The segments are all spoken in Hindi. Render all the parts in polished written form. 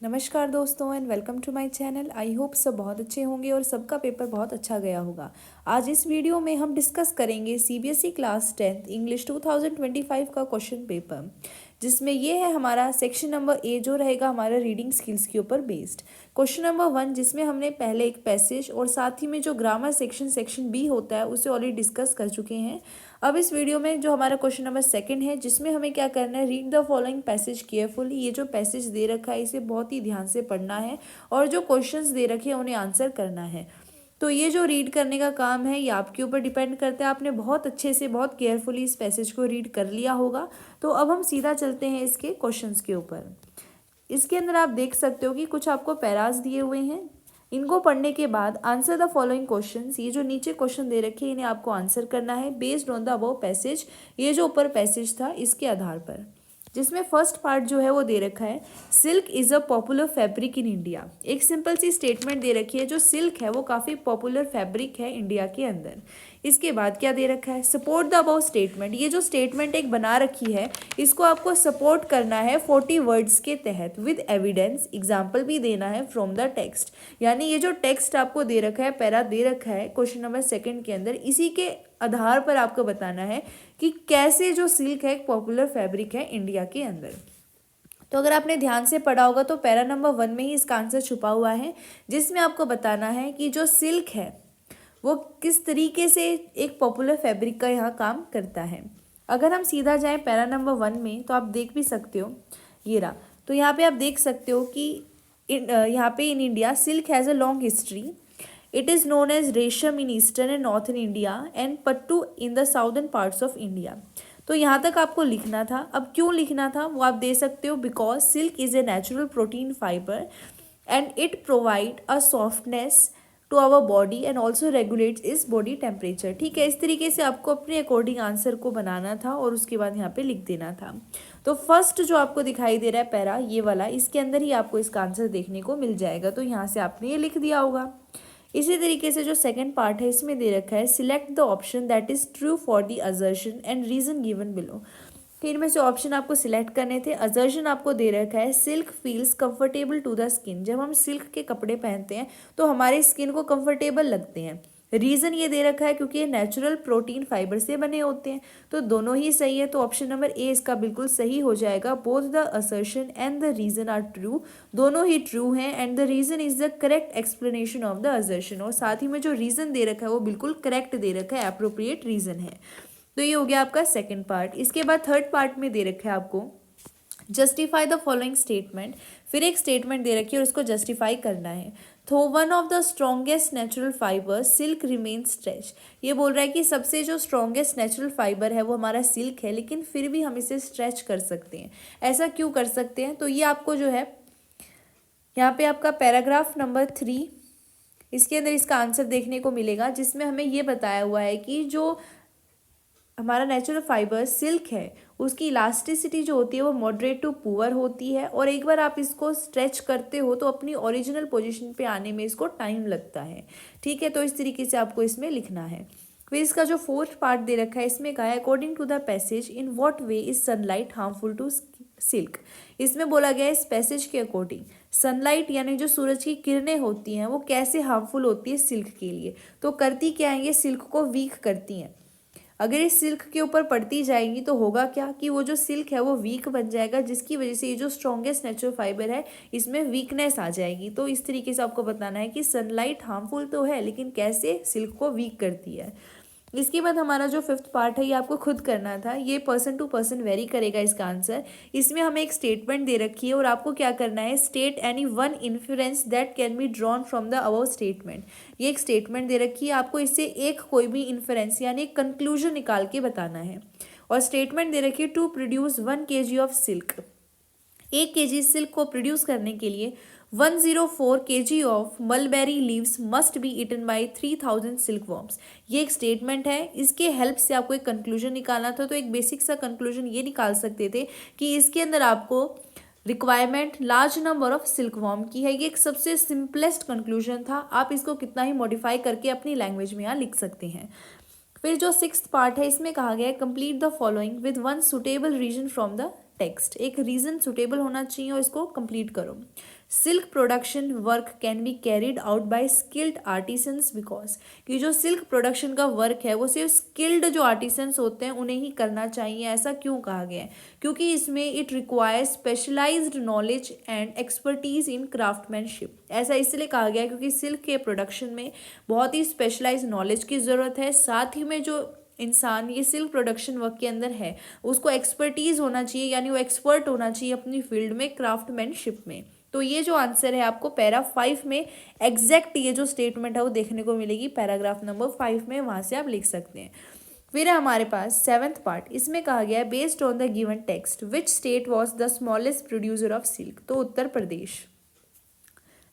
नमस्कार दोस्तों and welcome to my channel. I hope सब बहुत अच्छे होंगे और सबका पेपर बहुत अच्छा गया होगा। आज इस वीडियो में हम डिस्कस करेंगे सीबीएसई क्लास 10th इंग्लिश 2025 का क्वेश्चन पेपर, जिसमें ये है हमारा सेक्शन नंबर ए जो रहेगा हमारा रीडिंग स्किल्स के ऊपर बेस्ड। क्वेश्चन नंबर 1 जिसमें हमने पहले एक पैसेज और साथ ही में जो ग्रामर सेक्शन बी होता है उसे ऑलरेडी डिस्कस कर चुके हैं। अब इस वीडियो में जो हमारा क्वेश्चन नंबर 2 है जिसमें हमें क्या करना है, read the following passage carefully. ये जो पैसेज दे रखा है इसे बहुत ही ध्यान से पढ़ना है और जो क्वेश्चंस दे रखे हैं उन्हें आंसर करना है। तो ये जो रीड करने का काम है ये आपके ऊपर डिपेंड करता है। आपने बहुत अच्छे से बहुत केयरफुली इस पैसेज को रीड कर लिया होगा। तो अब हम सीधा चलते हैं इसके क्वेश्चंस के ऊपर। इसके अंदर आप देख सकते हो कि कुछ आपको पैराज दिए हुए हैं। इनको पढ़ने के बाद आंसर द फॉलोइंग क्वेश्चंस। ये जो नीचे क्वेश्चन दे रखे हैं इन्हें आपको आंसर करना है based on the above passage. ये जो ऊपर पैसेज था इसके आधार पर, जिसमें फर्स्ट पार्ट जो है वो दे रखा है, silk is a popular fabric in India. एक सिंपल सी स्टेटमेंट दे रखी है, जो सिल्क है वो काफ़ी पॉपुलर फैब्रिक है इंडिया के अंदर। इसके बाद क्या दे रखा है, सपोर्ट द अबव स्टेटमेंट। ये जो स्टेटमेंट एक बना रखी है इसको आपको सपोर्ट करना है 40 वर्ड्स के तहत विद एविडेंस। एग्जाम्पल भी देना है फ्रॉम द टेक्स्ट। यानी ये जो टेक्स्ट आपको दे रखा है, पैरा दे रखा है क्वेश्चन नंबर 2 के अंदर, इसी के आधार पर आपको बताना है कि कैसे जो सिल्क है एक पॉपुलर फैब्रिक है इंडिया के अंदर। तो अगर आपने ध्यान से पढ़ा होगा तो पैरा नंबर 1 में ही इसका आंसर छुपा हुआ है, जिसमें आपको बताना है कि जो सिल्क है वो किस तरीके से एक पॉपुलर फैब्रिक का यहाँ काम करता है। अगर हम सीधा जाएं पैरा नंबर 1 में तो आप देख भी सकते हो, ये रहा। तो यहाँ पे आप देख सकते हो कि यहाँ पे in India silk has a long history. It is known as resham in eastern and northern India and pattu in the southern parts of India. तो यहाँ तक आपको लिखना था। अब क्यों लिखना था वो आप दे सकते हो, because silk is a natural protein fibre and it provide a softness to our body and also regulates इस बॉडी टेम्परेचर। ठीक है, इस तरीके से आपको अपने अकॉर्डिंग आंसर को बनाना था और उसके बाद यहाँ पे लिख देना था। तो फर्स्ट जो आपको दिखाई दे रहा है पैरा, ये वाला, इसके अंदर ही आपको इसका आंसर देखने को मिल जाएगा। तो यहाँ से आपने ये लिख दिया होगा। इसी तरीके से जो सेकंड पार्ट है इसमें दे रखा है, select the option that is true for the assertion and reason given below. फिर इनमें से ऑप्शन आपको सिलेक्ट करने थे। असर्शन आपको दे रखा है, silk feels comfortable to the skin. जब हम सिल्क के कपड़े पहनते हैं तो हमारे स्किन को कंफर्टेबल लगते हैं। रीज़न ये दे रखा है क्योंकि ये नेचुरल प्रोटीन फाइबर से बने होते हैं। तो दोनों ही सही है, तो ऑप्शन नंबर ए इसका बिल्कुल सही हो जाएगा। Both the assertion and the reason are true. दोनों ही ट्रू हैं and the reason is the correct explanation of the assertion. और साथ ही में जो रीज़न दे रखा है वो बिल्कुल करेक्ट दे रखा है, अप्रोप्रिएट रीज़न है। तो ये हो गया आपका सेकंड पार्ट। इसके बाद थर्ड पार्ट में दे रखा है आपको, जस्टिफाई द फॉलोइंग स्टेटमेंट। फिर एक स्टेटमेंट दे रखी है और उसको जस्टिफाई करना है। तो one of the strongest natural fibre silk remain stretch. ये बोल रहा है कि सबसे जो स्ट्रॉन्गेस्ट नेचुरल फाइबर है वो हमारा सिल्क है, लेकिन फिर भी हम इसे स्ट्रेच कर सकते हैं। ऐसा क्यों कर सकते हैं, तो ये आपको जो है यहाँ पे आपका पैराग्राफ नंबर 3, इसके अंदर इसका आंसर देखने को मिलेगा, जिसमें हमें ये बताया हुआ है कि जो हमारा नेचुरल फाइबर सिल्क है उसकी इलास्टिसिटी जो होती है वो मॉडरेट टू पुअर होती है, और एक बार आप इसको स्ट्रेच करते हो तो अपनी ओरिजिनल पोजीशन पे आने में इसको टाइम लगता है। ठीक है, तो इस तरीके से आपको इसमें लिखना है। फिर इसका जो फोर्थ पार्ट दे रखा है इसमें कहा है, according to the passage in what way is sunlight harmful to silk. इसमें बोला गया है इस पैसेज के अकॉर्डिंग सनलाइट यानी जो सूरज की किरणें होती हैं वो कैसे हार्मफुल होती है सिल्क के लिए। तो करती क्या है, ये सिल्क को वीक करती हैं। अगर इस सिल्क के ऊपर पड़ती जाएंगी तो होगा क्या कि वो जो सिल्क है वो वीक बन जाएगा, जिसकी वजह से ये जो स्ट्रॉन्गेस्ट नेचुरल फाइबर है इसमें वीकनेस आ जाएगी। तो इस तरीके से आपको बताना है कि सनलाइट हार्मफुल तो है लेकिन कैसे सिल्क को वीक करती है। इसके बाद हमारा जो फिफ्थ पार्ट है ये आपको खुद करना था। ये पर्सन टू पर्सन वेरी करेगा इसका आंसर। इसमें हमें एक स्टेटमेंट दे रखी है और आपको क्या करना है, state any one influence that can be drawn from the above statement. ये एक स्टेटमेंट दे रखी है, आपको इससे एक कोई भी इन्फ्लुएंस यानी एक कंक्लूजन निकाल के बताना है। और स्टेटमेंट दे रखी है, to produce 1 kg of silk. 1 kg silk को प्रोड्यूस करने के लिए 104 kg of mulberry leaves must be eaten by 3000 silk worms. ये एक स्टेटमेंट है, इसके हेल्प से आपको एक कंक्लूजन निकालना था। तो एक बेसिक सा कंक्लूजन ये निकाल सकते थे कि इसके अंदर आपको requirement large number of silk worm की है। ये एक सबसे सिंपलेस्ट कंक्लूजन था। आप इसको कितना ही मॉडिफाई करके अपनी लैंग्वेज में यहाँ लिख सकते हैं। फिर जो सिक्स्थ पार्ट है इसमें कहा गया है, complete the following with one suitable reason from the text, एक रीजन सुटेबल होना चाहिए और इसको कंप्लीट करो। Silk production work can be carried out by skilled artisans because, कि जो सिल्क प्रोडक्शन का वर्क है वो सिर्फ स्किल्ड जो आर्टिसंस होते हैं उन्हें ही करना चाहिए। ऐसा क्यों कहा गया है? क्योंकि इसमें it requires specialised knowledge and expertise in craftsmanship. ऐसा इसलिए कहा गया है क्योंकि सिल्क के प्रोडक्शन में बहुत ही स्पेशलाइज्ड नॉलेज की ज़रूरत है। साथ ही में जो इंसान ये सिल्क प्रोडक्शन वर्क के अंदर है उसको एक्सपर्टीज होना चाहिए, यानी वो एक्सपर्ट होना चाहिए अपनी फील्ड में, क्राफ्टमैनशिप में। तो ये जो आंसर है आपको पैरा 5 में एग्जैक्ट ये जो स्टेटमेंट है वो देखने को मिलेगी पैराग्राफ नंबर 5 में, वहाँ से आप लिख सकते हैं। फिर है हमारे पास 7th पार्ट, इसमें कहा गया है based on the given text which state was the smallest producer of silk, तो उत्तर प्रदेश।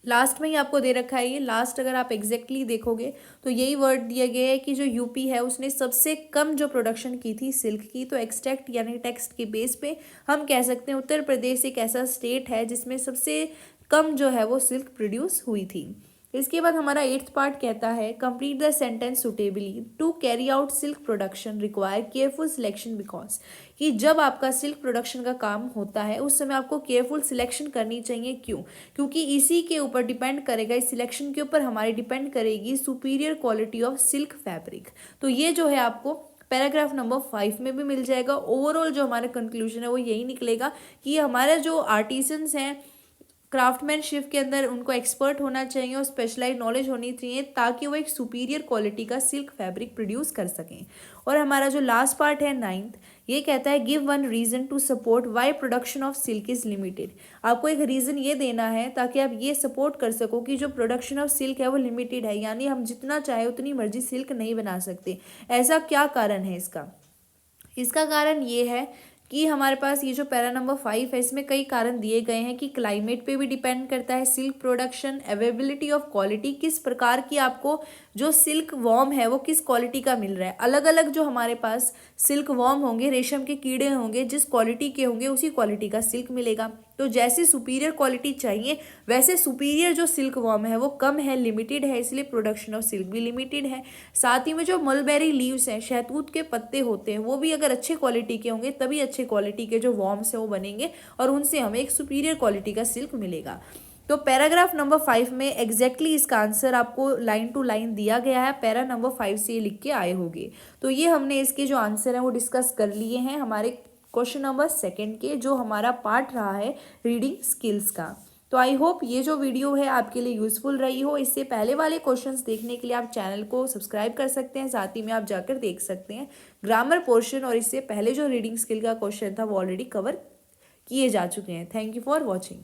लास्ट में ही आपको दे रखा है ये, लास्ट अगर आप एग्जैक्टली देखोगे तो यही वर्ड दिया गया है कि जो यूपी है उसने सबसे कम जो प्रोडक्शन की थी सिल्क की। तो एक्सट्रैक्ट यानी टेक्स्ट के बेस पे हम कह सकते हैं उत्तर प्रदेश एक ऐसा स्टेट है जिसमें सबसे कम जो है वो सिल्क प्रोड्यूस हुई थी। इसके बाद हमारा 8th पार्ट कहता है complete the sentence suitably to carry out silk production require careful selection because, कि जब आपका सिल्क प्रोडक्शन का काम होता है उस समय आपको केयरफुल सिलेक्शन करनी चाहिए। क्यों? क्योंकि इसी के ऊपर डिपेंड करेगा, इस सिलेक्शन के ऊपर हमारी डिपेंड करेगी superior quality of silk fabric. तो ये जो है आपको पैराग्राफ नंबर 5 में भी मिल जाएगा। ओवरऑल जो हमारा कंक्लूजन है वो यही निकलेगा कि हमारे जो आर्टिसंस हैं क्राफ्टमैनशिप के अंदर उनको एक्सपर्ट होना चाहिए और स्पेशलाइज नॉलेज होनी चाहिए ताकि वो एक सुपीरियर क्वालिटी का सिल्क फैब्रिक प्रोड्यूस कर सकें। और हमारा जो लास्ट पार्ट है 9th, ये कहता है give one reason to support why production of silk is limited. आपको एक रीज़न ये देना है ताकि आप ये सपोर्ट कर सको कि जो प्रोडक्शन ऑफ सिल्क है वो लिमिटेड है, यानी हम जितना चाहे उतनी मर्जी सिल्क नहीं बना सकते। ऐसा क्या कारण है इसका? इसका कारण ये है कि हमारे पास ये जो पैरा नंबर 5 है इसमें कई कारण दिए गए हैं कि क्लाइमेट पे भी डिपेंड करता है silk production, availability of quality, किस प्रकार की आपको जो सिल्क वॉर्म है वो किस क्वालिटी का मिल रहा है। अलग अलग जो हमारे पास सिल्क वॉर्म होंगे, रेशम के कीड़े होंगे, जिस क्वालिटी के होंगे उसी क्वालिटी का सिल्क मिलेगा। तो जैसी सुपीरियर क्वालिटी चाहिए वैसे सुपीरियर जो सिल्क वॉर्म है वो कम है, लिमिटेड है, इसलिए प्रोडक्शन ऑफ सिल्क भी लिमिटेड है। साथ ही में जो मलबेरी लीव्स हैं, शहतूत के पत्ते होते हैं, वो भी अगर अच्छे क्वालिटी के होंगे तभी अच्छे क्वालिटी के जो वॉर्म्स हैं वो बनेंगे और उनसे हमें एक सुपीरियर क्वालिटी का सिल्क मिलेगा। तो पैराग्राफ नंबर 5 में एग्जैक्टली इसका आंसर आपको लाइन टू लाइन दिया गया है। पैरा नंबर 5 से ये लिख के आए होंगे। तो ये हमने इसके जो आंसर हैं वो डिस्कस कर लिए हैं हमारे क्वेश्चन नंबर 2 के, जो हमारा पार्ट रहा है रीडिंग स्किल्स का। तो आई होप ये जो वीडियो है आपके लिए यूजफुल रही हो। इससे पहले वाले क्वेश्चंस देखने के लिए आप चैनल को सब्सक्राइब कर सकते हैं, साथ ही में आप जाकर देख सकते हैं ग्रामर पोर्शन, और इससे पहले जो रीडिंग स्किल का क्वेश्चन था वो ऑलरेडी कवर किए जा चुके हैं। Thank you for watching.